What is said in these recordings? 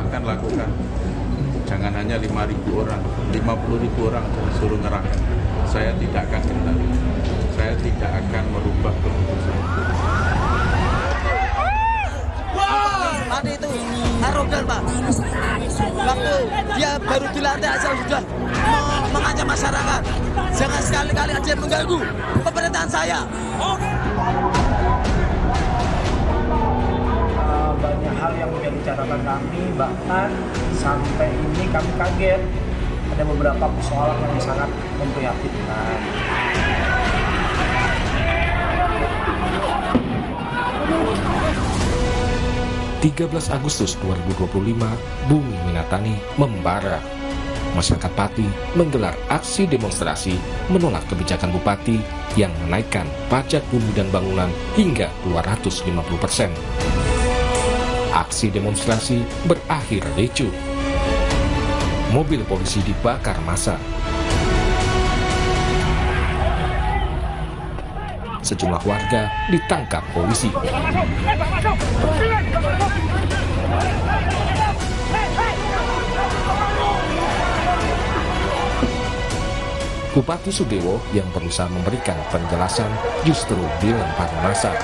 silahkan lakukan. Jangan hanya 5.000 orang, 50.000 orang suruh ngerangkap. Saya tidak akan kenal. Saya tidak akan merubah keputusan. Tadi itu arogan, Pak. Waktu dia baru dilantik aja sudah mengancam masyarakat. Jangan sekali-kali ada yang mengganggu pemerintahan saya. Banyak hal yang menjadi catatan kami, bahkan sampai ini kami kaget ada beberapa persoalan yang sangat memprihatinkan. 13 Agustus 2025, bumi Minatani membara. Masyarakat Pati menggelar aksi demonstrasi menolak kebijakan Bupati yang menaikkan pajak bumi dan bangunan hingga 250%. Aksi demonstrasi berakhir ricuh. Mobil polisi dibakar massa. Sejumlah warga ditangkap polisi. Bupati Sudewo yang berusaha memberikan penjelasan justru dilempar massa.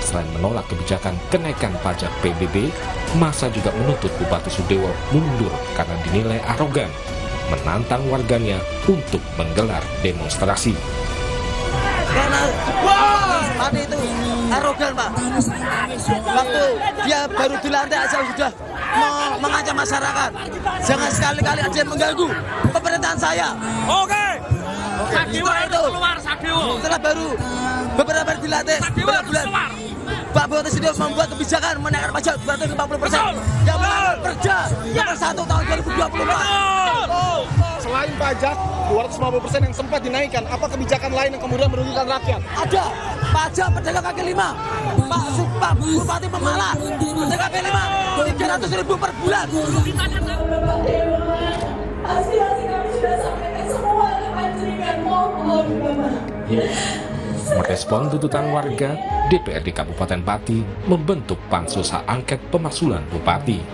Selain menolak kebijakan kenaikan pajak PBB, massa juga menuntut Bupati Sudewo mundur karena dinilai arogan, menantang warganya untuk menggelar demonstrasi. Karena tadi itu arogan, Pak. Waktu dia baru dilantik aja sudah mengancam masyarakat. Jangan sekali-kali ada yang mengganggu pemerintahan saya. Oke. Sadewo itu keluar, Sadewo. Setelah baru beberapa hari dilantik, beberapa bulan, Pak Bupati Sudewo membuat kebijakan menaikkan pajak 250%. Yang menaikkan kerja nomor 1 tahun 2024. Selain pajak 250% yang sempat dinaikkan, apa kebijakan lain yang kemudian merugikan rakyat? Ada pajak pedagang kaki lima, Pak Bupati Pemalang, pedagang kaki lima 300.000 per bulan. Aspirasi kami sudah sampaikan semua ke panjenengan, mohon Merespon tuntutan warga, DPRD Kabupaten Pati membentuk Pansus Hak Angket Pemakzulan Bupati.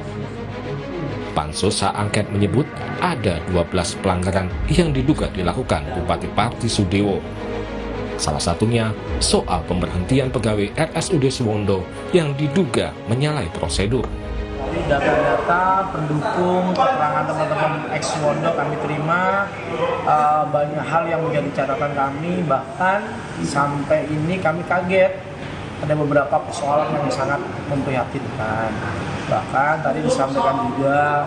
Pansus Hak Angket menyebut ada 12 pelanggaran yang diduga dilakukan Bupati Pati Sudewo. Salah satunya soal pemberhentian pegawai RSUD Suwondo yang diduga menyalahi prosedur. Dari data-data pendukung keterangan teman-teman ex Suwondo kami terima, banyak hal yang menjadi catatan kami, bahkan sampai ini kami kaget ada beberapa persoalan yang sangat memprihatinkan. Bahkan tadi disampaikan juga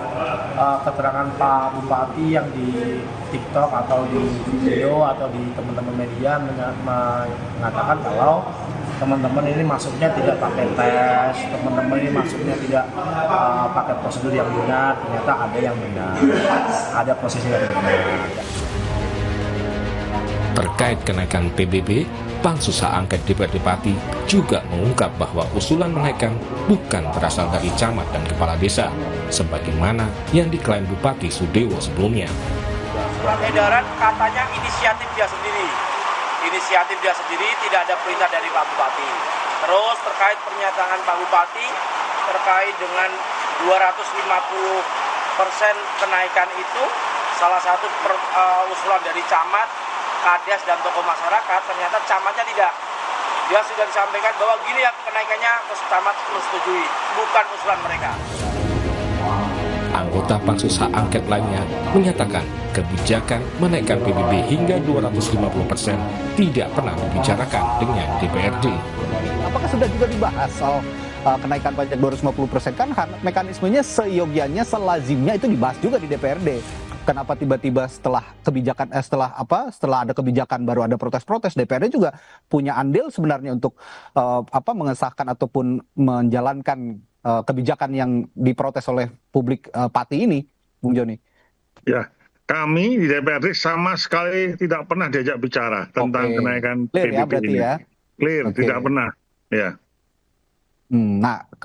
keterangan Pak Bupati yang di TikTok atau di video atau di teman-teman media mengatakan kalau teman-teman ini masuknya tidak pakai tes, teman-teman ini masuknya tidak pakai prosedur yang benar. Ternyata ada yang benar, ada proses yang benar. Terkait kenaikan PBB, Pansus Hak Angket DPRD Pati juga mengungkap bahwa usulan menaikkan bukan berasal dari camat dan kepala desa, sebagaimana yang diklaim Bupati Sudewo sebelumnya. Surat edaran katanya inisiatif dia sendiri. Inisiatif dia sendiri, tidak ada perintah dari Pak Bupati. Terus terkait pernyataan Pak Bupati terkait dengan 250% kenaikan itu, salah satu usulan dari camat, kades dan tokoh masyarakat, ternyata camatnya tidak. Dia sudah disampaikan bahwa gini ya kenaikannya, terus camat menyetujui, bukan usulan mereka. Anggota Pansus Hak Angket lainnya menyatakan kebijakan menaikkan PBB hingga 250% tidak pernah dibicarakan dengan DPRD. Apakah sudah juga dibahas soal kenaikan pajak 250%? Kan mekanismenya seyogianya, selazimnya itu dibahas juga di DPRD. Kenapa tiba-tiba setelah ada kebijakan baru ada protes-protes? DPRD juga punya andil sebenarnya untuk mengesahkan ataupun menjalankan kebijakan yang diprotes oleh publik Pati ini, Bung Joni. Ya, kami di DPRD sama sekali tidak pernah diajak bicara tentang kenaikan PBB ini. Ya? Clear, tidak pernah. Ya.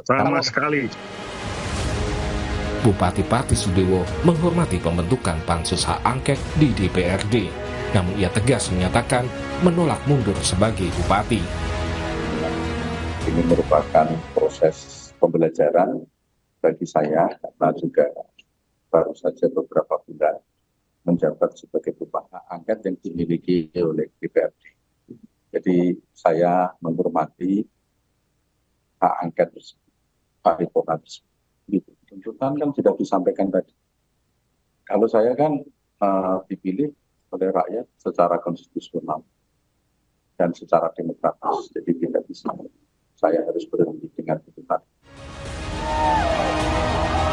Sama sekali. Bupati Pati Sudewo menghormati pembentukan Pansus Hak Angket di DPRD, namun ia tegas menyatakan menolak mundur sebagai bupati. Ini merupakan proses pembelajaran bagi saya, karena juga baru saja beberapa bulan menjabat sebagai ketua hak angket yang dimiliki oleh DPRD. Jadi saya menghormati hak angket tersebut, paripurna tersebut. Tuntutan kan sudah disampaikan tadi. Kalau saya kan dipilih oleh rakyat secara konstitusional dan secara demokratis, jadi tidak bisa saya harus berhenti dengan tuntutan.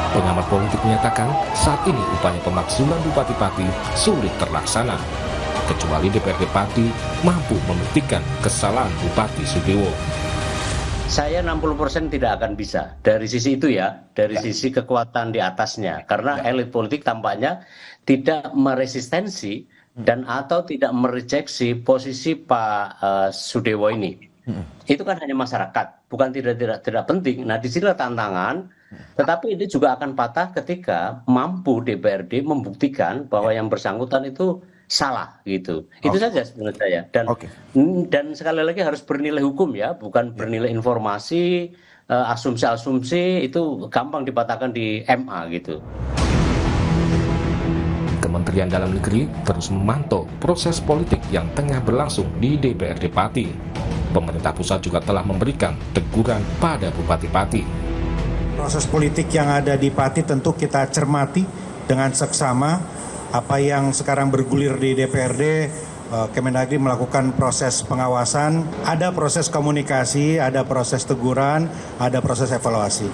Pengamat politik menyatakan saat ini upaya pemakzulan Bupati Pati sulit terlaksana, kecuali DPRD Pati mampu membuktikan kesalahan Bupati Sudewo. Saya 60% tidak akan bisa dari sisi itu ya, dari sisi kekuatan di atasnya, karena elit politik tampaknya tidak meresistensi dan atau tidak merejeksi posisi Pak Sudewo ini. Itu kan hanya masyarakat, bukan tidak penting. Nah, di sini tantangan, tetapi ini juga akan patah ketika mampu DPRD membuktikan bahwa yang bersangkutan itu salah gitu. Itu saja menurut saya. Dan sekali lagi harus bernilai hukum ya, bukan bernilai informasi, asumsi-asumsi itu gampang dipatahkan di MA gitu. Kementerian Dalam Negeri terus memantau proses politik yang tengah berlangsung di DPRD Pati. Pemerintah pusat juga telah memberikan teguran pada Bupati Pati. Proses politik yang ada di Pati tentu kita cermati dengan seksama. Apa yang sekarang bergulir di DPRD, Kemendagri melakukan proses pengawasan, ada proses komunikasi, ada proses teguran, ada proses evaluasi.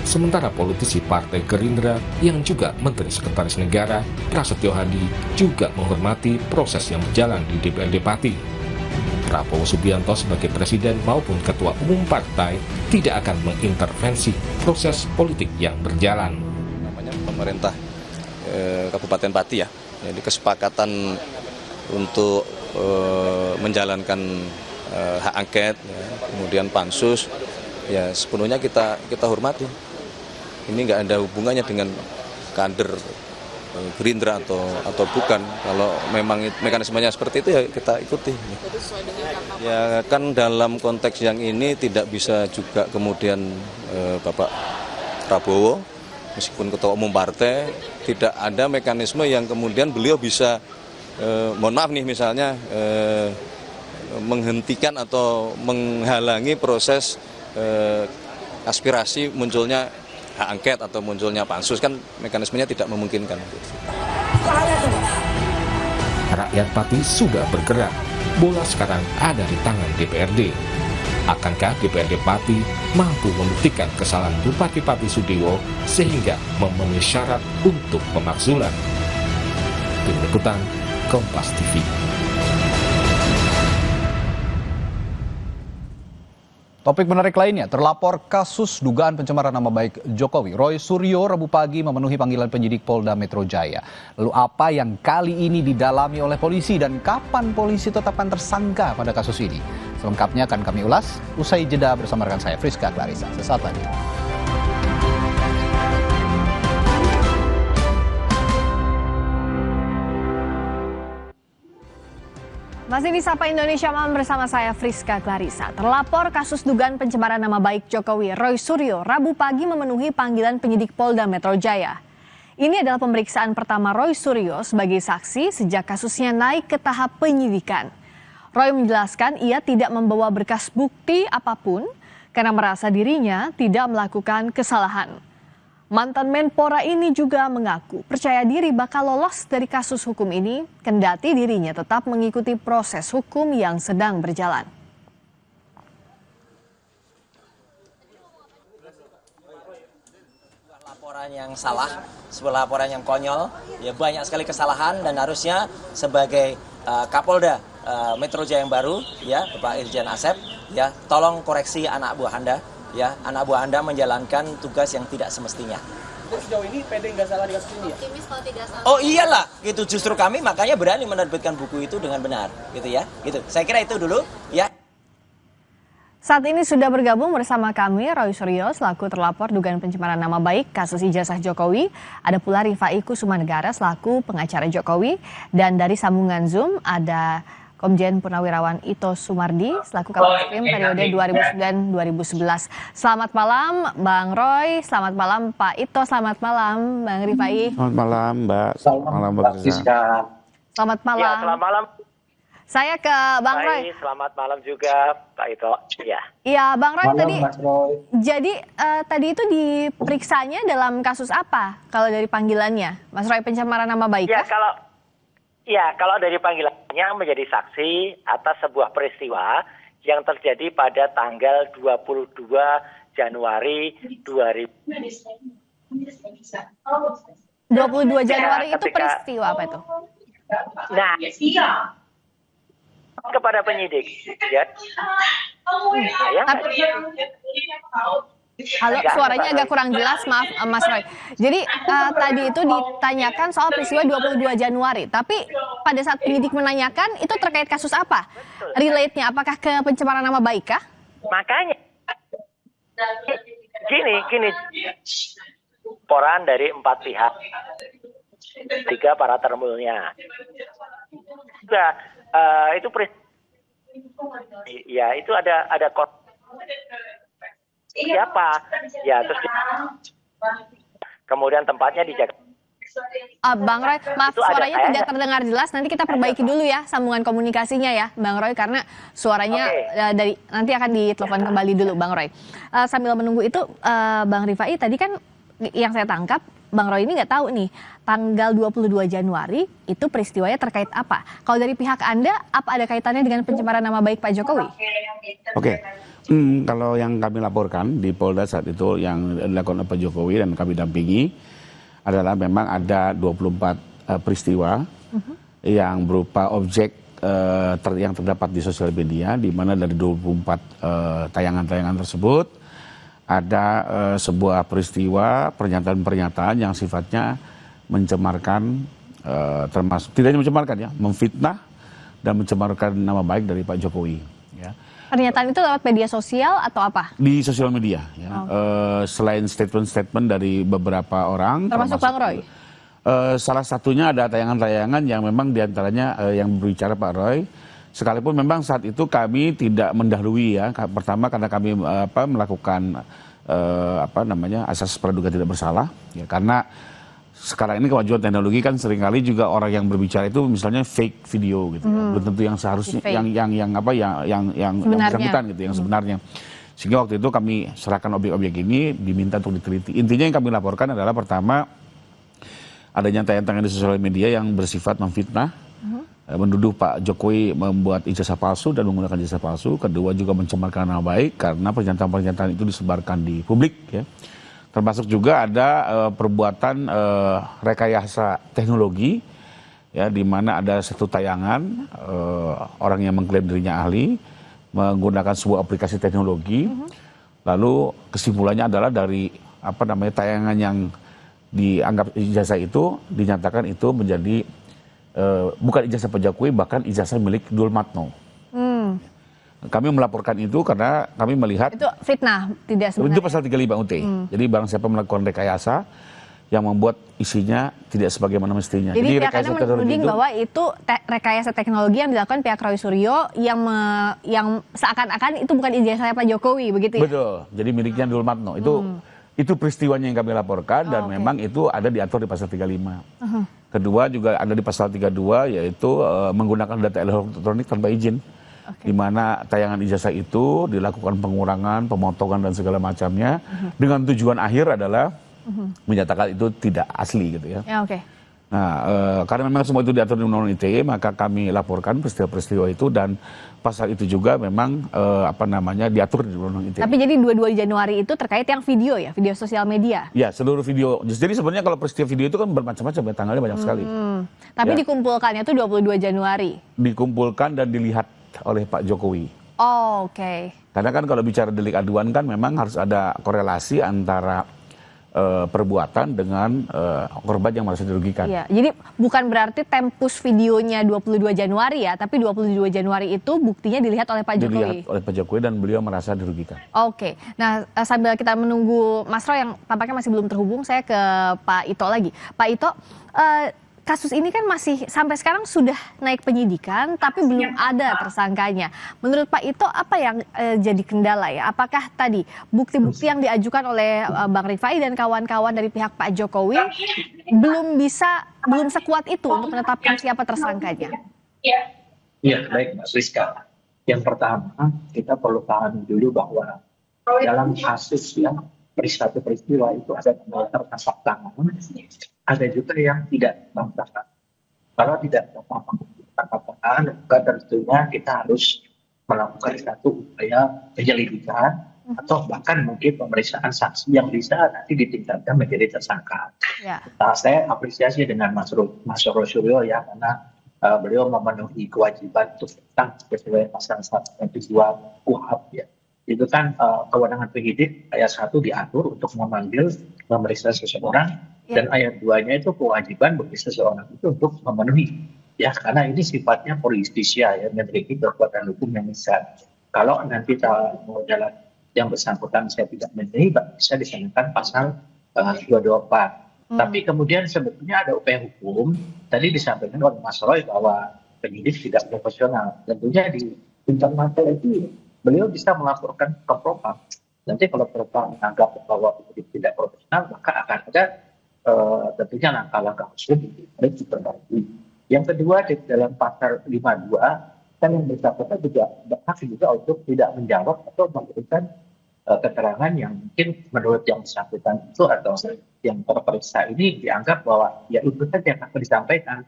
Sementara politisi Partai Gerindra yang juga Menteri Sekretaris Negara, Prasetyo Hadi, juga menghormati proses yang berjalan di DPRD Pati. Prabowo Subianto sebagai Presiden maupun Ketua Umum Partai tidak akan mengintervensi proses politik yang berjalan. Namanya pemerintah Kabupaten Pati ya, jadi kesepakatan untuk menjalankan hak angket, ya, kemudian pansus, ya sepenuhnya kita hormati. Ini nggak ada hubungannya dengan kader Gerindra atau bukan. Kalau memang mekanismenya seperti itu ya kita ikuti. Ya kan dalam konteks yang ini tidak bisa juga kemudian Bapak Prabowo meskipun ketua umum partai tidak ada mekanisme yang kemudian beliau bisa mohon maaf nih misalnya menghentikan atau menghalangi proses aspirasi munculnya hak angket atau munculnya pansus, kan mekanismenya tidak memungkinkan. Rakyat Pati sudah bergerak, bola sekarang ada di tangan DPRD. Akankah DPRD Pati mampu membuktikan kesalahan Bupati Pati Sudewo sehingga memenuhi syarat untuk pemakzulan? Tim Liputan Kompas TV. Topik menarik lainnya, terlapor kasus dugaan pencemaran nama baik Jokowi, Roy Suryo, Rabu pagi memenuhi panggilan penyidik Polda Metro Jaya. Lalu apa yang kali ini didalami oleh polisi dan kapan polisi tetapkan tersangka pada kasus ini? Selengkapnya akan kami ulas usai jeda bersama rekan saya Friska Clarissa. Sesaat lagi. Masih di Sapa Indonesia Malam bersama saya Friska Clarissa. Terlapor kasus dugaan pencemaran nama baik Jokowi, Roy Suryo, Rabu pagi memenuhi panggilan penyidik Polda Metro Jaya. Ini adalah pemeriksaan pertama Roy Suryo sebagai saksi sejak kasusnya naik ke tahap penyidikan. Roy menjelaskan ia tidak membawa berkas bukti apapun karena merasa dirinya tidak melakukan kesalahan. Mantan Menpora ini juga mengaku percaya diri bakal lolos dari kasus hukum ini, kendati dirinya tetap mengikuti proses hukum yang sedang berjalan. Laporan yang salah, sebuah laporan yang konyol, ya banyak sekali kesalahan dan harusnya sebagai Kapolda Metro Jaya yang baru, ya Bapak Irjen Asep, ya tolong koreksi anak buah Anda. Ya, anak buah Anda menjalankan tugas yang tidak semestinya. Sejauh ini PD nggak salah di kasus ini ya? Oh iyalah, gitu justru kami makanya berani menerbitkan buku itu dengan benar, gitu ya. Gitu. Saya kira itu dulu, ya. Saat ini sudah bergabung bersama kami Roy Suryo selaku terlapor dugaan pencemaran nama baik kasus ijazah Jokowi. Ada pula Rifai Kusumanegara selaku pengacara Jokowi, dan dari sambungan Zoom ada Komjen Purnawirawan Ito Sumardi selaku Kabid Reskrim periode 2009-2011. Selamat malam Bang Roy, selamat malam Pak Ito, selamat malam Bang Rifai. Selamat malam Mbak, selamat malam Mbak Rizka. Selamat malam. Ya, selamat malam. Saya ke Bang Roy. Selamat malam juga Pak Ito. Ya. Iya Bang Roy, Malam, tadi. Mas Roy. Jadi tadi itu diperiksanya dalam kasus apa? Kalau dari panggilannya, Mas Roy, pencemaran nama baik? Ya, kalau dari panggilannya menjadi saksi atas sebuah peristiwa yang terjadi pada tanggal 22 Januari 2000. 22 Januari itu peristiwa apa itu? Nah, kepada penyidik, ya. Halo, suaranya agak kurang jelas, maaf Mas Roy. Jadi tadi itu ditanyakan soal peristiwa 22 Januari, tapi pada saat penyidik menanyakan itu terkait kasus apa? Relate-nya apakah ke pencemaran nama baik kah? Makanya gini. Laporan dari 4 pihak. 3 para termulnya. Juga itu ya itu ada siapa? Ya terus kemudian tempatnya di Jakarta. Bang Roy, maaf suaranya tidak terdengar jelas. Nanti kita perbaiki dulu ya sambungan komunikasinya ya, Bang Roy, karena suaranya dari nanti akan ditelepon kembali dulu, Bang Roy. Sambil menunggu itu, Bang Rifai, tadi kan yang saya tangkap, Bang Roy ini nggak tahu nih tanggal 22 Januari itu peristiwanya terkait apa. Kalau dari pihak Anda, apa ada kaitannya dengan pencemaran nama baik Pak Jokowi? Oke. Kalau yang kami laporkan di Polda saat itu yang dilakukan oleh Pak Jokowi dan kami dampingi adalah memang ada 24 peristiwa yang berupa objek yang terdapat di sosial media, di mana dari 24 tayangan-tayangan tersebut ada sebuah peristiwa pernyataan-pernyataan yang sifatnya mencemarkan, termasuk tidak hanya mencemarkan ya, memfitnah dan mencemarkan nama baik dari Pak Jokowi. Ya. Pernyataan itu lewat media sosial atau apa? Di sosial media. Ya. Selain statement-statement dari beberapa orang, termasuk Bang Roy. Salah satunya ada tayangan-tayangan yang memang diantaranya yang berbicara Pak Roy. Sekalipun memang saat itu kami tidak mendahului ya. Pertama karena kami melakukan asas praduga tidak bersalah. Ya, karena sekarang ini kemajuan teknologi kan seringkali juga orang yang berbicara itu misalnya fake video gitu. Ya. Belum tentu yang seharusnya yang bersangkutan gitu, yang sebenarnya. Sehingga waktu itu kami serahkan objek-objek ini diminta untuk diteliti. Intinya yang kami laporkan adalah pertama adanya tayangan di sosial media yang bersifat memfitnah, menduduh Pak Jokowi membuat ijazah palsu dan menggunakan ijazah palsu. Kedua juga mencemarkan nama baik karena pernyataan-pernyataan itu disebarkan di publik ya. Termasuk juga ada perbuatan rekayasa teknologi ya, di mana ada satu tayangan orang yang mengklaim dirinya ahli menggunakan sebuah aplikasi teknologi. Lalu kesimpulannya adalah dari tayangan yang dianggap ijazah itu dinyatakan itu menjadi bukan ijazah Pak Jokowi, bahkan ijazah milik Dul Matno. Kami melaporkan itu karena kami melihat itu fitnah, tidak sebenarnya. Itu pasal 35 UT. Jadi barang siapa melakukan rekayasa yang membuat isinya tidak sebagaimana mestinya. Jadi pihak Anda menuding bahwa itu rekayasa teknologi yang dilakukan pihak Roy Suryo yang seakan-akan itu bukan ijazah Pak Jokowi, begitu ya? Betul. Jadi miliknya Dul Matno. Itu peristiwanya yang kami laporkan dan memang itu ada diatur di pasal 35. Kedua juga ada di pasal 32 yaitu menggunakan data elektronik tanpa izin. Di mana tayangan ijazah itu dilakukan pengurangan, pemotongan dan segala macamnya dengan tujuan akhir adalah menyatakan itu tidak asli gitu ya. Nah, karena memang semua itu diatur di Undang-Undang ITE, maka kami laporkan peristiwa-peristiwa itu dan pasal itu juga memang diatur di Undang-Undang ITE. Tapi jadi 22 Januari itu terkait yang video ya, video sosial media? Ya, seluruh video. Jadi sebenarnya kalau peristiwa video itu kan bermacam-macam ya, tanggalnya banyak sekali. Tapi dikumpulkannya itu 22 Januari? Dikumpulkan dan dilihat oleh Pak Jokowi. Karena kan kalau bicara delik aduan kan memang harus ada korelasi antara perbuatan dengan korban yang merasa dirugikan. Iya, jadi bukan berarti tempus videonya 22 Januari ya, tapi 22 Januari itu buktinya dilihat oleh Pak Jokowi. Dilihat oleh Pak Jokowi dan beliau merasa dirugikan. Nah sambil kita menunggu Mas Roy yang tampaknya masih belum terhubung, saya ke Pak Ito lagi. Pak Ito, kasus ini kan masih sampai sekarang sudah naik penyidikan, tapi belum ada tersangkanya. Menurut Pak Ito, apa yang jadi kendala ya? Apakah tadi bukti-bukti yang diajukan oleh Bang Rifai dan kawan-kawan dari pihak Pak Jokowi belum sekuat itu untuk menetapkan siapa tersangkanya? Iya, baik Mbak Friska. Yang pertama, kita perlu pahami dulu bahwa dalam kasus yang peristiwa itu ada yang tertangkap tangan, ada juga yang tidak tertangkap tangan. Kalau tidak tertangkap tangan, maka tentunya kita harus melakukan satu upaya penyelidikan atau bahkan mungkin pemeriksaan saksi yang bisa nanti ditingkatkan menjadi tersangka. Nah, saya apresiasi dengan Mas Roysuryo ya, karena beliau memenuhi kewajiban untuk tentang sesuai pasal 192 KUHP ya. Itu kan kewenangan penyidik ayat 1 diatur untuk memanggil, memeriksa seseorang, dan ayat 2-nya itu kewajiban bagi seseorang itu untuk memenuhi. Ya, karena ini sifatnya polistisia ya, memiliki kekuatan hukum yang besar. Kalau nanti mau jalan yang bersangkutan saya tidak memenuhi, bisa dikenakan pasal 224. Tapi kemudian sebetulnya ada upaya hukum, tadi disampaikan oleh Mas Roy bahwa penyidik tidak profesional. Tentunya di internal itu beliau bisa melaporkan ke Propam. Nanti kalau Propam menganggap bahwa penyidik tidak profesional, maka akan ada tentunya langkah-langkah hukum yang diperbaiki. Yang kedua, di dalam pasal 52, kan yang bersangkutan juga berhak juga untuk tidak menjawab atau memberikan keterangan yang mungkin menurut yang bersangkutan itu atau yang terperiksa ini dianggap bahwa ya itu saja yang akan disampaikan.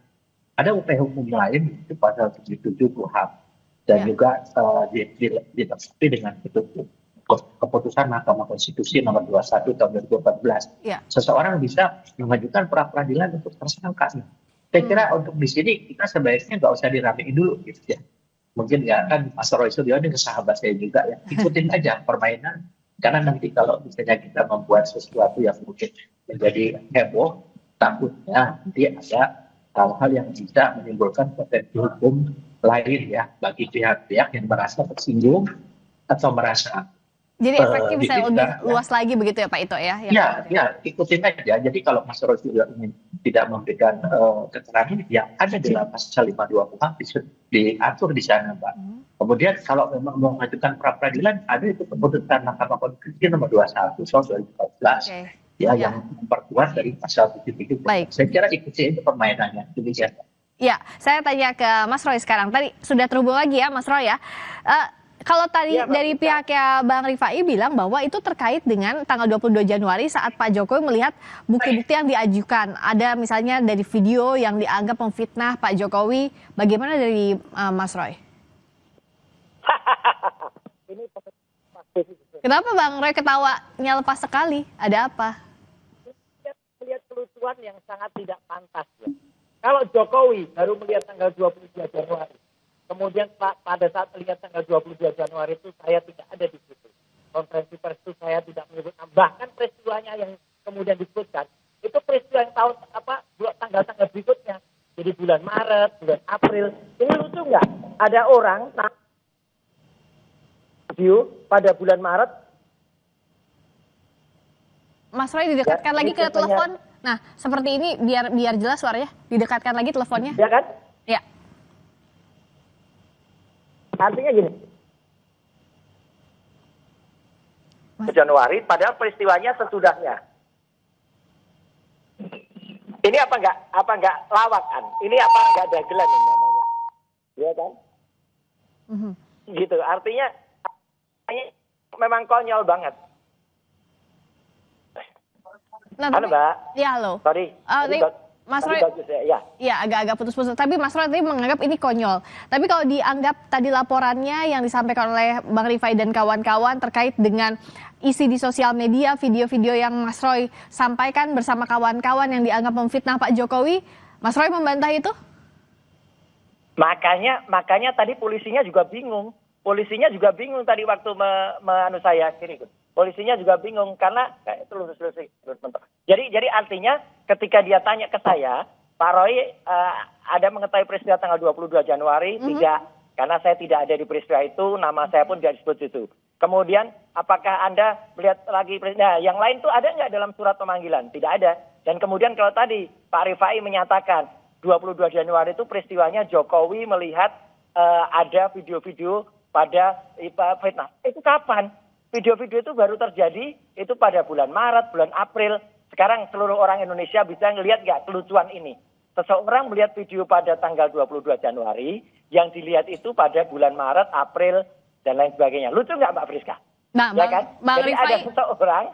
Ada upaya hukum lain itu pasal 77 KUHP dan juga dilengkapi dengan keputusan Mahkamah Konstitusi nomor 21 tahun 2014. Seseorang bisa mengajukan pra peradilan untuk tersangka. Saya kira untuk di sini kita sebaiknya nggak usah diramein dulu gitu ya. Mungkin ya kan Mas Roysuryo ini sahabat saya juga ya, ikutin aja permainan, karena nanti kalau misalnya kita membuat sesuatu yang mungkin menjadi heboh, takutnya nanti ada hal-hal yang bisa menimbulkan potensi hukum lain ya bagi pihak-pihak yang merasa tersinggung atau merasa jadi efeknya bisa lebih luas lagi begitu ya Pak Ito ya? Ya, ikutin aja. Jadi kalau Mas Roysuryo ingin tidak memberikan keterangan yang ada di dalam pasal 52 KUHP diatur di sana, Pak. Kemudian kalau memang mau mengajukan pra peradilan, ada itu keputusan Mahkamah Konstitusi nomor 21 tahun 2014 yang memperkuat dari pasal 73. Saya kira ikuti itu permainannya. Demikian. Ya, saya tanya ke Mas Roy sekarang. Tadi sudah terhubung lagi ya Mas Roy ya. Kalau tadi dari pihaknya Bang Rifai bilang bahwa itu terkait dengan tanggal 22 Januari saat Pak Jokowi melihat bukti-bukti yang diajukan. Ada misalnya dari video yang dianggap memfitnah Pak Jokowi. Bagaimana dari Mas Roy? Kenapa Bang Roy ketawanya lepas sekali? Ada apa? Melihat kelucuan yang sangat tidak pantas ya. Kalau Jokowi baru melihat tanggal 22 Januari. Kemudian pada saat melihat tanggal 22 Januari itu saya tidak ada di situ. Konferensi pers itu saya tidak menyebut. Bahkan peristiwanya yang kemudian disebutkan itu peristiwa yang tanggal-tanggal berikutnya. Jadi bulan Maret, bulan April. Ini lucu nggak? Ada orang video pada bulan Maret. Mas Roy didekatkan lagi ke telepon. Nah, seperti ini biar jelas suaranya. Didekatkan lagi teleponnya. Ya kan? Ya. Artinya gini, Januari, padahal peristiwanya sesudahnya. Ini apa enggak lawakan? Ini apa enggak dagelan yang namanya? Iya kan? Gitu. Artinya memang konyol banget. Halo Mbak. Ya halo. Sorry. Mas Roy, ya agak-agak putus-putus. Tapi Mas Roy tadi menganggap ini konyol. Tapi kalau dianggap tadi laporannya yang disampaikan oleh Bang Rifai dan kawan-kawan terkait dengan isi di sosial media, video-video yang Mas Roy sampaikan bersama kawan-kawan yang dianggap memfitnah Pak Jokowi, Mas Roy membantah itu? Makanya tadi polisinya juga bingung. Polisinya juga bingung tadi waktu saya kiri. Polisinya juga bingung karena itu lurus. Jadi artinya ketika dia tanya ke saya, Pak Roy ada mengetahui peristiwa tanggal 22 Januari? Tidak, karena saya tidak ada di peristiwa itu, nama saya pun tidak disebut itu. Kemudian apakah Anda melihat lagi peristiwa? Yang lain tuh ada nggak dalam surat pemanggilan? Tidak ada. Dan kemudian kalau tadi Pak Rifai menyatakan 22 Januari itu peristiwanya Jokowi melihat ada video-video pada fitnah. Itu kapan? Video-video itu baru terjadi itu pada bulan Maret, bulan April. Sekarang seluruh orang Indonesia bisa ngelihat nggak kelucuan ini? Seseorang melihat video pada tanggal 22 Januari, yang dilihat itu pada bulan Maret, April, dan lain sebagainya. Lucu nggak Mbak Friska? Nah, ya kan? Jadi ada seseorang,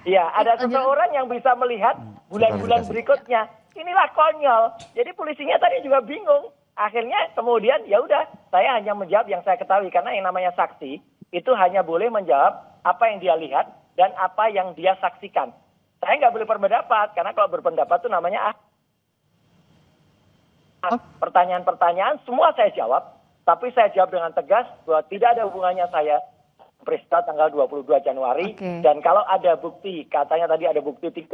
ya ada seseorang yang bisa melihat bulan-bulan berikutnya. Inilah konyol. Jadi polisinya tadi juga bingung. Akhirnya kemudian ya udah, saya hanya menjawab yang saya ketahui karena yang namanya saksi itu hanya boleh menjawab apa yang dia lihat dan apa yang dia saksikan. Saya nggak boleh berpendapat karena kalau berpendapat itu namanya pertanyaan-pertanyaan semua saya jawab, tapi saya jawab dengan tegas bahwa tidak ada hubungannya saya peristiwa tanggal 22 Januari dan kalau ada bukti, katanya tadi ada bukti 7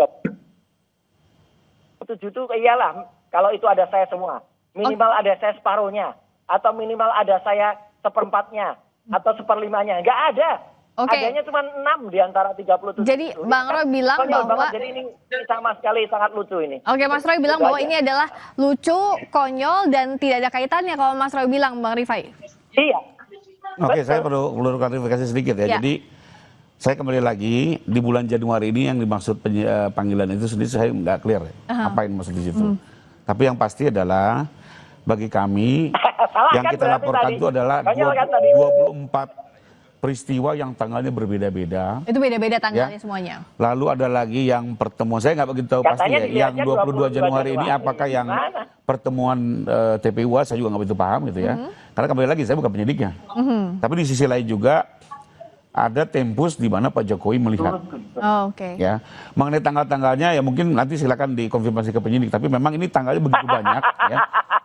itu iyalah kalau itu ada saya semua. Minimal ada saya separuhnya atau minimal ada saya seperempatnya atau seperlimanya. Nggak ada. Adanya cuma 6 di antara 37. Jadi Bang Roy bilang bahwa jadi ini sama sekali sangat lucu ini. Oke, Mas Roy bilang bahwa ini adalah lucu, konyol dan tidak ada kaitannya kalau Mas Roy bilang, Bang Rifai. Iya. Oke, saya perlu klarifikasi sedikit ya. Jadi saya kembali lagi di bulan Januari ini yang dimaksud panggilan itu sendiri saya nggak clear ya, apa yang maksud di situ. Tapi yang pasti adalah bagi kami yang kita laporkan itu adalah 24 peristiwa yang tanggalnya berbeda-beda. Itu beda-beda tanggalnya semuanya. Lalu ada lagi yang pertemuan, saya nggak begitu tahu pasti ya. Yang 22 Januari ini apakah yang pertemuan TPU, saya juga nggak begitu paham gitu ya. Karena kembali lagi saya bukan penyidiknya. Tapi di sisi lain juga ada tempus di mana Pak Jokowi melihat. Ya, mengenai tanggal-tanggalnya ya mungkin nanti silakan dikonfirmasi ke penyidik. Tapi memang ini tanggalnya begitu banyak, ya,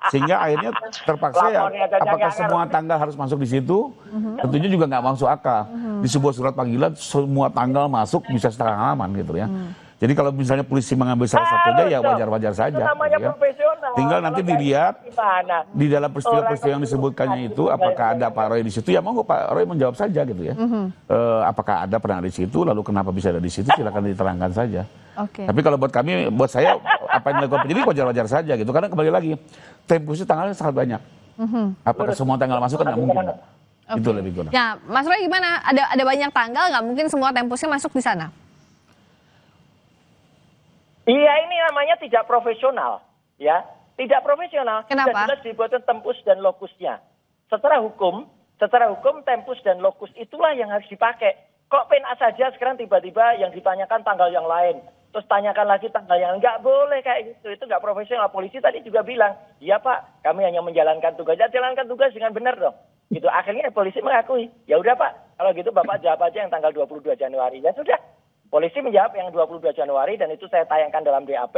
sehingga akhirnya terpaksa ya. Apakah semua tanggal harus masuk di situ? Tentunya juga nggak masuk akal. Di sebuah surat panggilan semua tanggal masuk bisa setengah halaman gitu ya. Jadi kalau misalnya polisi mengambil salah satunya ya wajar-wajar saja. Gitu ya. Tinggal nanti dilihat di dalam peristiwa-peristiwa yang disebutkannya itu apakah ada Pak Roy di situ, ya monggo Pak Roy menjawab saja gitu ya. Apakah ada pernah di situ, lalu kenapa bisa ada di situ, silakan diterangkan saja. Tapi kalau buat kami, buat saya apa yang dilakukan penyidik wajar-wajar saja gitu, karena kembali lagi tempusnya tanggalnya sangat banyak. Apakah semua tanggal masuk kan nggak mungkin. Itu lebih kurang. Ya, Mas Roy gimana? Ada banyak tanggal, nggak mungkin semua tempusnya masuk di sana. Iya, ini namanya tidak profesional, ya. Tidak profesional. Kenapa? Jelas dibuatkan tempus dan lokusnya. Secara hukum tempus dan lokus itulah yang harus dipakai. Kok PNA saja sekarang tiba-tiba yang ditanyakan tanggal yang lain, terus tanyakan lagi tanggal yang nggak boleh kayak gitu. Itu nggak profesional. Polisi tadi juga bilang, iya Pak, kami hanya menjalankan tugas. Ya, jalankan tugas dengan benar dong. Gitu. Akhirnya polisi mengakui, ya udah Pak, kalau gitu Bapak jawab aja yang tanggal 22 Januari. Ya sudah. Polisi menjawab yang 22 Januari dan itu saya tayangkan dalam BAP,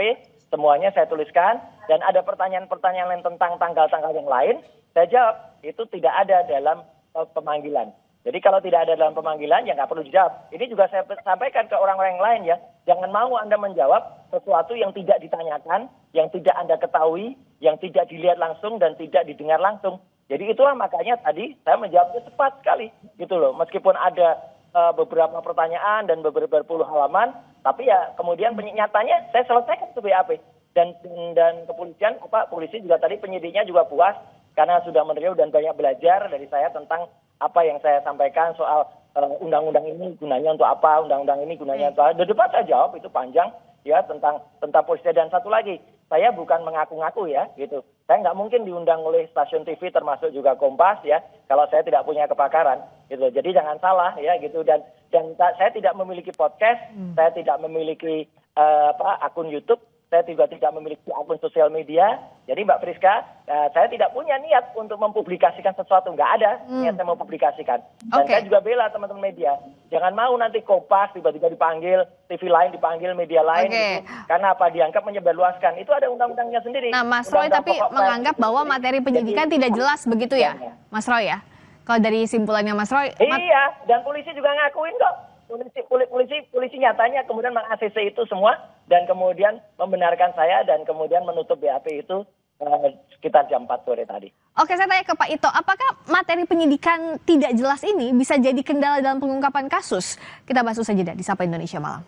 semuanya saya tuliskan dan ada pertanyaan-pertanyaan lain tentang tanggal-tanggal yang lain, saya jawab itu tidak ada dalam pemanggilan. Jadi kalau tidak ada dalam pemanggilan ya nggak perlu dijawab. Ini juga saya sampaikan ke orang-orang yang lain ya, jangan mau Anda menjawab sesuatu yang tidak ditanyakan, yang tidak Anda ketahui, yang tidak dilihat langsung dan tidak didengar langsung. Jadi itulah makanya tadi saya menjawabnya cepat sekali gitu loh, meskipun ada beberapa pertanyaan dan beberapa puluh halaman, tapi ya kemudian nyatanya saya selesaikan ke BAP dan kepolisian polisi juga tadi penyidiknya juga puas karena sudah menerima dan banyak belajar dari saya tentang apa yang saya sampaikan soal undang-undang ini gunanya untuk apa, undang-undang ini gunanya untuk apa. Di depan saya jawab itu panjang ya tentang polisi. Dan satu lagi, saya bukan mengaku-ngaku ya gitu. Saya nggak mungkin diundang oleh stasiun TV termasuk juga Kompas ya kalau saya tidak punya kepakaran gitu. Jadi jangan salah ya gitu dan saya tidak memiliki podcast, saya tidak memiliki akun YouTube, saya juga tidak memiliki akun sosial media. Jadi Mbak Friska, saya tidak punya niat untuk mempublikasikan sesuatu, nggak ada niat saya mempublikasikan. Dan saya juga bela teman-teman media, jangan mau nanti Kompas tiba-tiba dipanggil, TV lain dipanggil, media lain gitu. Karena apa dianggap menyebarluaskan, itu ada undang-undangnya sendiri. Nah Mas Roy tapi menganggap bahwa materi penyidikan tidak jelas begitu ya Mas Roy ya? Kalau dari simpulannya Mas Roy. Iya, dan polisi juga ngakuin kok. Polisi nyatanya kemudian meng-ACC itu semua dan kemudian membenarkan saya dan kemudian menutup BAP itu sekitar jam 4 sore tadi. Oke, saya tanya ke Pak Ito, apakah materi penyidikan tidak jelas ini bisa jadi kendala dalam pengungkapan kasus? Kita bahas usai jeda di Sapa Indonesia Malam.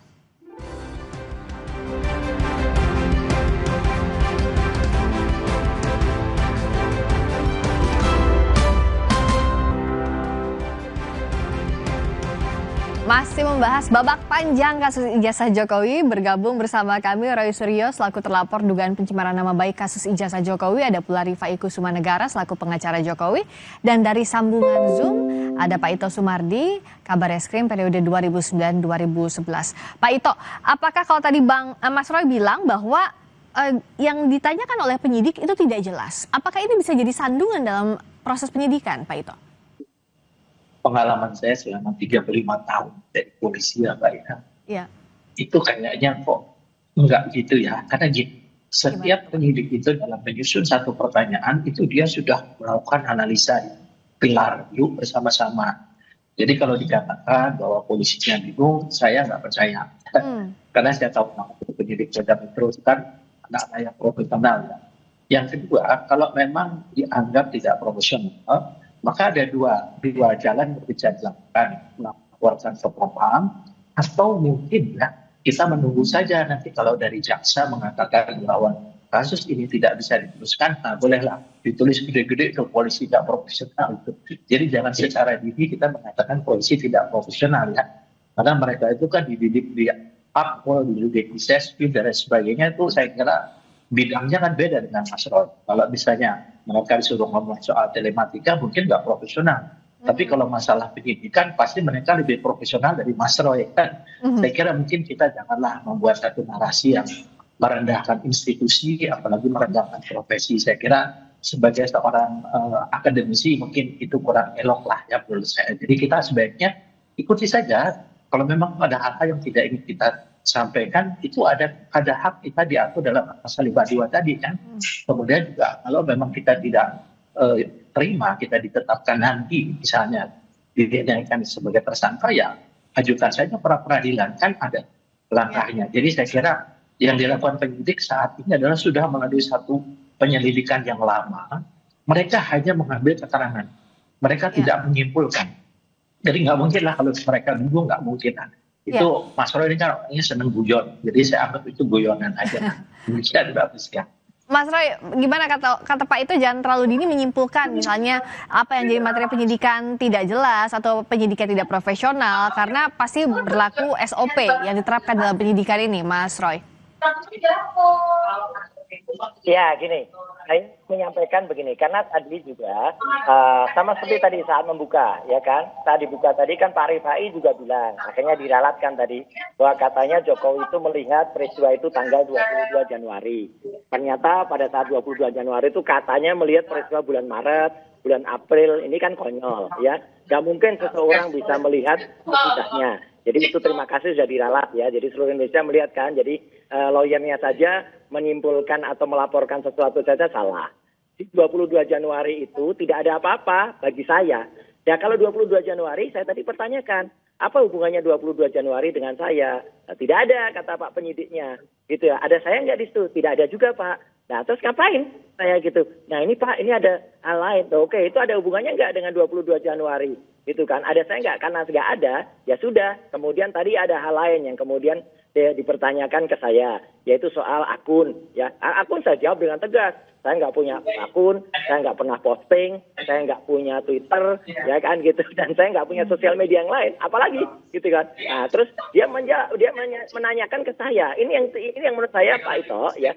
Masih membahas babak panjang kasus ijazah Jokowi, bergabung bersama kami Roy Suryo selaku terlapor dugaan pencemaran nama baik kasus ijazah Jokowi, ada pula Rifai Kusumanegara selaku pengacara Jokowi, dan dari sambungan Zoom ada Pak Ito Sumardi, Kabar Eskrim periode 2009-2011. Pak Ito, apakah kalau tadi Mas Roy bilang bahwa yang ditanyakan oleh penyidik itu tidak jelas, apakah ini bisa jadi sandungan dalam proses penyidikan, Pak Ito? Pengalaman saya selama 35 tahun dari polisi ya Mbak ya. Itu kayaknya kok enggak gitu ya, karena gini, setiap penyidik itu dalam menyusun satu pertanyaan itu dia sudah melakukan analisa pilar dulu bersama-sama. Jadi kalau dikatakan bahwa polisinya bingung, saya nggak percaya. Karena saya tahu penyidik Polda Metro itu kan anak-anak yang profesional ya. Yang kedua, kalau memang dianggap tidak profesional, maka ada dua jalan yang bisa dilakukan, melaporkan ke Propam, atau mungkin ya kita menunggu saja nanti kalau dari jaksa mengatakan bahwa kasus ini tidak bisa diteruskan, nah bolehlah ditulis gede-gede ke polisi tidak profesional itu. Jadi jangan secara dini kita mengatakan polisi tidak profesional ya, karena mereka itu kan dididik di Akpol, dididik di Sespi dan sebagainya, itu saya kira bidangnya kan beda dengan Mas Roy. Kalau misalnya mereka disuruh ngomong soal telematika mungkin nggak profesional. Tapi kalau masalah penyidikan pasti mereka lebih profesional dari Mas Roy kan. Saya kira mungkin kita janganlah membuat satu narasi yang merendahkan institusi, apalagi merendahkan profesi. Saya kira sebagai seorang akademisi mungkin itu kurang elok lah ya menurut saya. Jadi kita sebaiknya ikuti saja. Kalau memang ada hal-hal yang tidak ingin kita sampaikan, itu ada hak kita diatur dalam pasal 52 tadi kan. Kemudian juga kalau memang kita tidak terima, kita ditetapkan nanti misalnya dinaikkan sebagai tersangka, ya ajukan saja pra peradilan, kan ada langkahnya. Jadi saya kira yang dilakukan penyidik saat ini adalah sudah melalui satu penyelidikan yang lama. Mereka hanya mengambil keterangan, mereka tidak menyimpulkan. Jadi nggak mungkin lah kalau mereka bingung, nggak mungkin. Itu Mas Roy ini kan orangnya seneng guyon, jadi saya anggap itu guyonan aja. Demikian Mbak Friska. Mas Roy, gimana kata Pak itu jangan terlalu dini menyimpulkan misalnya apa yang jadi materi penyidikan tidak jelas atau penyidikan tidak profesional, karena pasti berlaku SOP yang diterapkan dalam penyidikan ini, Mas Roy. Ya gini, saya menyampaikan begini, karena tadi juga sama seperti tadi saat membuka, ya kan, saat dibuka tadi kan Pak Rifai juga bilang, akhirnya diralatkan tadi, bahwa katanya Jokowi itu melihat peristiwa itu tanggal 22 Januari. Ternyata pada saat 22 Januari itu katanya melihat peristiwa bulan Maret, bulan April, ini kan konyol, ya. Gak mungkin seseorang bisa melihat sesudahnya. Jadi itu terima kasih sudah diralat ya. Jadi seluruh Indonesia melihat kan. Jadi lawyernya saja menyimpulkan atau melaporkan sesuatu saja salah. Di 22 Januari itu tidak ada apa-apa bagi saya. Ya kalau 22 Januari saya tadi pertanyakan, apa hubungannya 22 Januari dengan saya? Nah, tidak ada kata Pak penyidiknya. Gitu ya. Ada saya nggak di situ? Tidak ada juga Pak. Nah terus ngapain saya gitu? Nah ini Pak, ini ada hal lain. Oke, itu ada hubungannya nggak dengan 22 Januari? Gitu kan? Ada saya nggak? Karena nggak ada, ya sudah. Kemudian tadi ada hal lain yang kemudian dipertanyakan ke saya, yaitu soal akun. Ya, akun saya jawab dengan tegas. Saya nggak punya akun, saya nggak pernah posting, saya nggak punya Twitter, ya kan gitu. Dan saya nggak punya sosial media yang lain, apalagi gitu kan. Nah, terus dia menanyakan ke saya. Ini yang menurut saya Pak Ito, ya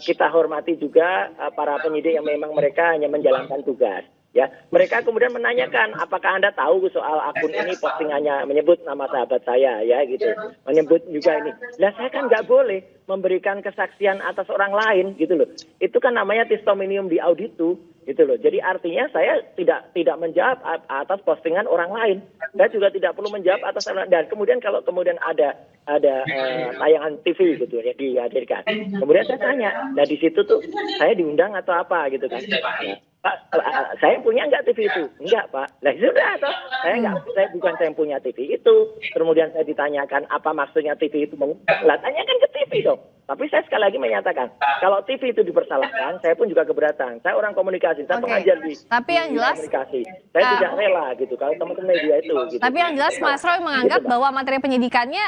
kita hormati juga para penyidik yang memang mereka hanya menjalankan tugas. Ya, mereka kemudian menanyakan, apakah Anda tahu soal akun ini postingannya menyebut nama sahabat saya, ya gitu, menyebut juga ini. Lah saya kan nggak boleh memberikan kesaksian atas orang lain, gitu loh. Itu kan namanya testimonium di auditu, gitu loh. Jadi artinya saya tidak menjawab atas postingan orang lain. Saya juga tidak perlu menjawab atas orang lain. Dan kemudian kalau kemudian ada tayangan TV gitu ya dihadirkan, kemudian saya tanya, nah di situ tuh saya diundang atau apa gitu kan? Nah, Pak, saya punya nggak TV itu? Enggak Pak. Nah sudah toh, saya bukan saya punya TV itu. Kemudian saya ditanyakan apa maksudnya TV itu mengundang. Lah tanyakan ke TV dong. Tapi saya sekali lagi menyatakan, kalau TV itu dipersalahkan, saya pun juga keberatan. Saya orang komunikasi, saya pengajar di komunikasi. Saya tidak rela gitu kalau teman-teman media itu. Gitu. Tapi yang jelas Mas Roy menganggap gitu, bahwa materi penyidikannya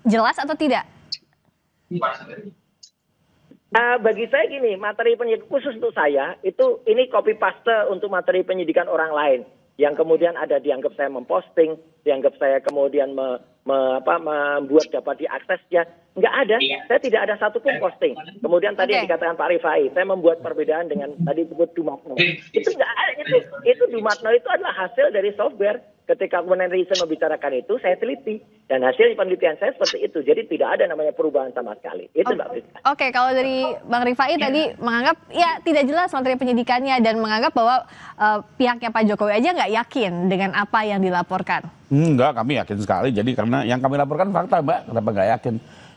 jelas atau tidak? Bagi saya gini, materi penyidikan khusus untuk saya itu ini copy paste untuk materi penyidikan orang lain. yang kemudian ada dianggap saya memposting, dianggap saya kemudian membuat dapat diakses ya. Nggak ada, saya tidak ada satupun posting. Kemudian tadi yang dikatakan Pak Rifai, saya membuat perbedaan dengan tadi disebut Dumatno. Itu nggak ada, itu Dumatno itu adalah hasil dari software. Ketika kemudian Reason membicarakan itu, saya teliti. Dan hasil penelitian saya seperti itu. Jadi tidak ada namanya perubahan sama sekali. Itu Mbak Friska. Oke, kalau dari Bang Rifai tadi menganggap ya tidak jelas materi penyidikannya dan menganggap bahwa pihaknya Pak Jokowi aja nggak yakin dengan apa yang dilaporkan. Enggak, kami yakin sekali. Jadi karena yang kami laporkan fakta, Mbak. Kenapa nggak yakin?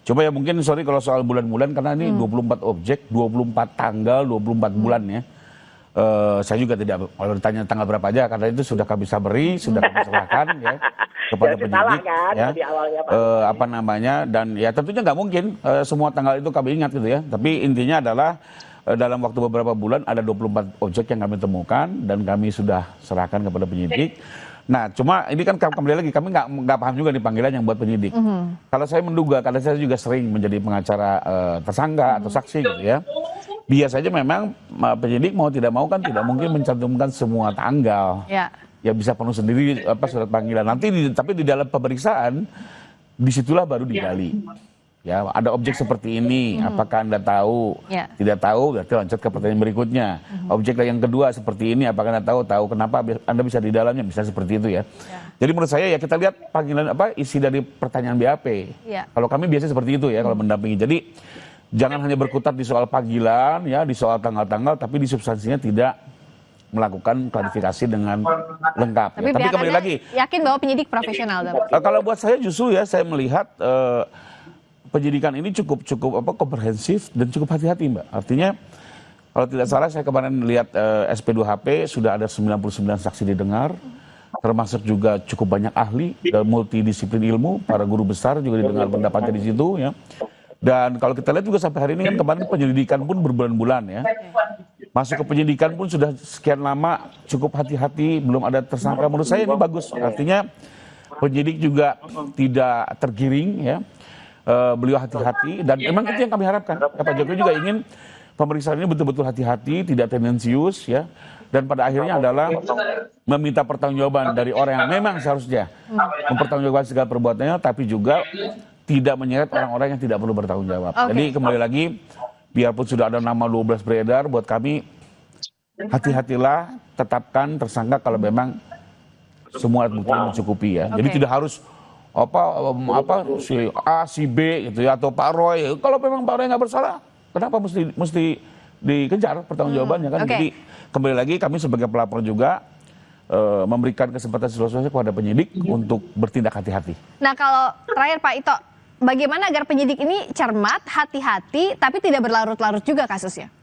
Coba ya mungkin, sorry kalau soal bulan-bulan, karena ini 24 objek, 24 tanggal, 24 bulan ya. Saya juga tidak, kalau ditanya tanggal berapa aja, karena itu sudah kami saberi, sudah kami serahkan ya kepada penyidik kan, ya. di awalnya, Pak. Apa namanya, dan ya tentunya nggak mungkin semua tanggal itu kami ingat gitu ya. Tapi intinya adalah dalam waktu beberapa bulan ada 24 objek yang kami temukan dan kami sudah serahkan kepada penyidik. Nah, cuma ini kan kembali lagi kami nggak paham juga nih panggilan yang buat penyidik. Kalau saya menduga, karena saya juga sering menjadi pengacara tersangka atau saksi gitu ya. Biasanya memang penyidik mau tidak mau kan tidak mungkin mencantumkan semua tanggal. Ya bisa penuh sendiri surat panggilan. Nanti tapi di dalam pemeriksaan disitulah baru digali. Ya, ada objek seperti ini, apakah Anda tahu? Tidak tahu, berarti lanjut ke pertanyaan berikutnya. Objek yang kedua seperti ini, apakah Anda tahu? Tahu, kenapa Anda bisa di dalamnya? Bisa seperti itu ya. Jadi menurut saya ya kita lihat panggilan isi dari pertanyaan BAP. Kalau kami biasanya seperti itu ya kalau mendampingi. Jadi jangan hanya berkutat di soal panggilan ya, di soal tanggal-tanggal, tapi di substansinya tidak melakukan klarifikasi dengan lengkap. Tapi kembali lagi, yakin bahwa penyidik profesional. Kalau buat saya justru ya saya melihat penyidikan ini cukup komprehensif dan cukup hati-hati, Mbak. Artinya kalau tidak salah saya kemarin lihat SP2HP sudah ada 99 saksi didengar, termasuk juga cukup banyak ahli dan multidisiplin ilmu, para guru besar juga didengar pendapatnya di situ ya. Dan kalau kita lihat juga sampai hari ini kan kemarin penyelidikan pun berbulan-bulan ya. Masuk ke penyidikan pun sudah sekian lama, cukup hati-hati, belum ada tersangka. Menurut saya ini bagus. Artinya penyidik juga tidak tergiring ya. Beliau hati-hati dan memang itu yang kami harapkan. Pak Jokowi juga ingin pemeriksaan ini betul-betul hati-hati, tidak tendensius ya. Dan pada akhirnya adalah meminta pertanggungjawaban dari orang yang memang seharusnya mempertanggungjawabkan segala perbuatannya, tapi juga tidak menyeret orang-orang yang tidak perlu bertanggung jawab. Jadi kembali lagi, biarpun sudah ada nama 12 beredar, buat kami hati-hatilah, tetapkan tersangka kalau memang semua alat bukti mencukupi ya. Jadi tidak harus si A, si B gitu ya, atau Pak Roy. Kalau memang Pak Roy nggak bersalah, kenapa mesti dikejar pertanggungjawabannya kan? Jadi kembali lagi kami sebagai pelapor juga memberikan kesempatan seluas-luasnya kepada penyidik untuk bertindak hati-hati. Nah, kalau terakhir Pak Ito, bagaimana agar penyidik ini cermat, hati-hati, tapi tidak berlarut-larut juga kasusnya?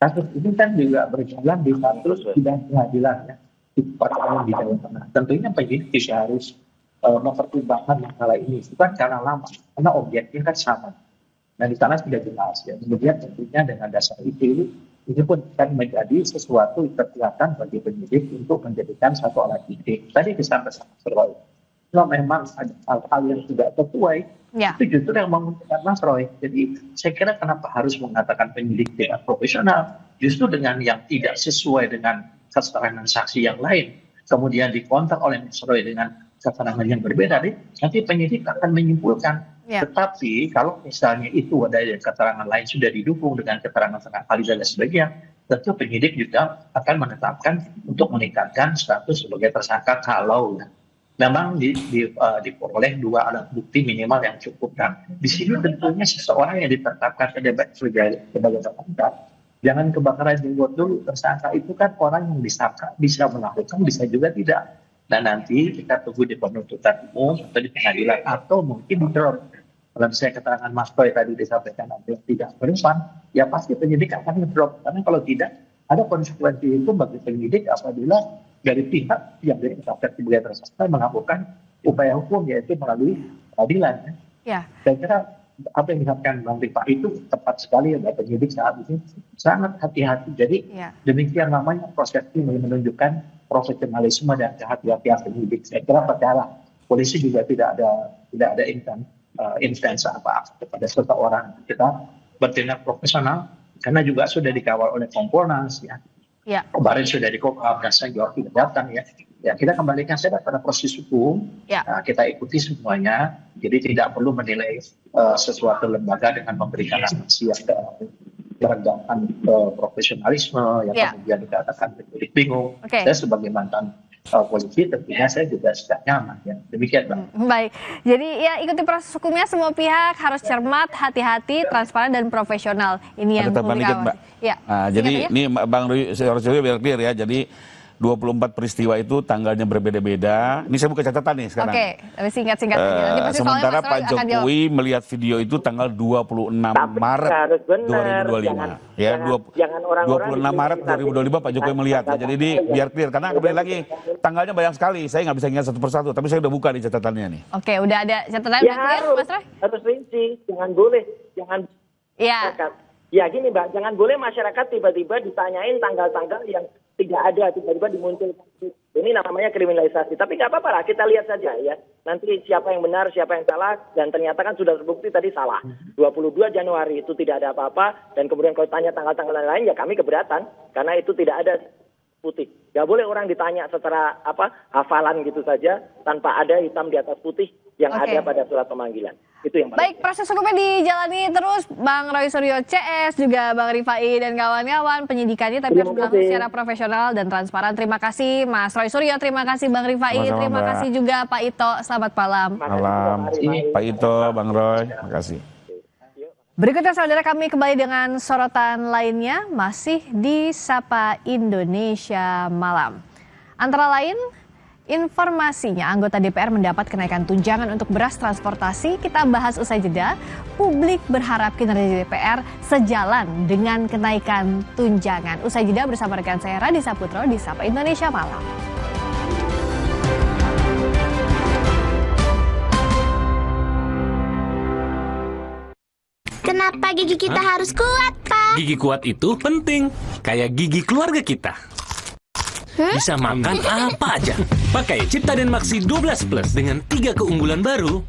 Kasus ini kan juga berjalan di satu sidang pengadilan ya. Di Jawa Tengah. Tentunya penyidik tidak harus mempertimbangkan masalah ini. Bukan karena lama, karena objeknya kan sama. Nah di sana sudah jelas ya. Kemudian tentunya dengan dasar itu, ini pun akan menjadi sesuatu kelihatan bagi penyidik untuk menjadikan satu alat bukti. Tadi kesan-kesan Roy. Kalau memang ada hal-hal yang tidak sesuai, itu justru yang menguntungkan Mas Roy. Jadi saya kira kenapa harus mengatakan penyidik tidak profesional? Justru dengan yang tidak sesuai dengan keterangan saksi yang lain, kemudian dikontak oleh Mas Roy dengan keterangan yang berbeda, nanti penyidik akan menyimpulkan. Tetapi kalau misalnya itu ada keterangan lain sudah didukung dengan keterangan ahli dan sebagainya, tentu penyidik juga akan menetapkan untuk meningkatkan status sebagai tersangka kalau memang diperoleh 2 alat bukti minimal yang cukup. Dan di sini tentunya seseorang yang ditetapkan sebagai tersangka, jangan kebakaran jenggot dulu. Tersangka itu kan orang yang disangka, bisa melakukan, bisa juga tidak. Dan nanti kita tunggu di penuntutan umum atau di pengadilan atau mungkin di drop. Kalau misalnya keterangan Mas Roy tadi disampaikan nanti tidak berumpan, ya pasti penyidik akan ngedrop. Karena kalau tidak, ada konsekuensi itu bagi penyidik apabila dari pihak yang ditetapkan sebagai tersangka melakukan upaya hukum, yaitu melalui pengadilan. Saya kira apa yang disampaikan Bang Rifa itu tepat sekali ya, penyidik saat ini sangat hati-hati. Jadi demikian namanya proses ini menunjukkan profesionalisme dan kehati-hatian penyidik. Saya kira percayalah, polisi juga tidak ada instansi apa kepada seseorang. Kita bertindak profesional karena juga sudah dikawal oleh Kompolnas ya. Ya. Kemarin sudah dikokap dan saya juga tidak datang ya. Ya kita kembalikan saja pada proses hukum. Ya. Nah, kita ikuti semuanya. Jadi tidak perlu menilai sesuatu lembaga dengan memberikan sanksi yang merendahkan profesionalisme yang kemudian dikatakan publik bingung. Saya sebagai mantan polisi tentunya saya juga sudah nyaman ya. Demikian Mbak. Baik, jadi ya ikuti proses hukumnya, semua pihak harus cermat, hati-hati, transparan dan profesional. Ini yang tambahan dikit, Mbak. Ya. Nah, jadi ini Bang Roy biar clear ya. Jadi 24 peristiwa itu tanggalnya berbeda-beda. Ini saya buka catatan nih sekarang. Oke, tapi singkat-singkat aja. Nanti pasti Sementara Mas Roy Pak akan jawab. Jokowi melihat video itu tanggal 26 Maret 2025. Ya, 26 Maret 2025 Pak Jokowi melihat. Ya. Jadi ini biar clear karena kembali lagi tanggalnya banyak sekali. Saya nggak bisa ingat satu persatu, tapi saya udah buka di catatannya nih. Oke, udah ada catatan Ya Mas Roy? harus rinci, jangan boleh, jangan. Ya. Ya gini Mbak, jangan boleh masyarakat tiba-tiba ditanyain tanggal-tanggal yang tidak ada, tiba-tiba dimunculkan. Ini namanya kriminalisasi. Tapi nggak apa-apa lah, kita lihat saja ya. Nanti siapa yang benar, siapa yang salah, dan ternyata kan sudah terbukti tadi salah. 22 Januari itu tidak ada apa-apa, dan kemudian kalau tanya tanggal-tanggal lain, ya kami keberatan. Karena itu tidak ada putih. Nggak boleh orang ditanya secara hafalan gitu saja, tanpa ada hitam di atas putih yang ada pada surat pemanggilan. Itu yang Baik, proses hukumnya dijalani terus Bang Roy Suryo CS, juga Bang Rifai dan kawan-kawan. Penyidikannya tapi harus berlangsung secara profesional dan transparan. Terima kasih Mas Roy Suryo, terima kasih Bang Rifai, terima kasih juga Pak Ito. Selamat malam. Malam, Pak Ito, Bang Roy, terima kasih. Berikutnya saudara, kami kembali dengan sorotan lainnya masih di Sapa Indonesia Malam. Antara lain, informasinya anggota DPR mendapat kenaikan tunjangan untuk beras transportasi. Kita bahas usai jeda. Publik berharap kinerja DPR sejalan dengan kenaikan tunjangan. Usai jeda bersama rekan saya Radi Saputro di Sapa Indonesia Malam. Kenapa gigi kita harus kuat, Pak? Gigi kuat itu penting, kayak gigi keluarga kita. Bisa makan apa aja. Pakai Ciptaden Maxi 12 Plus dengan 3 keunggulan baru.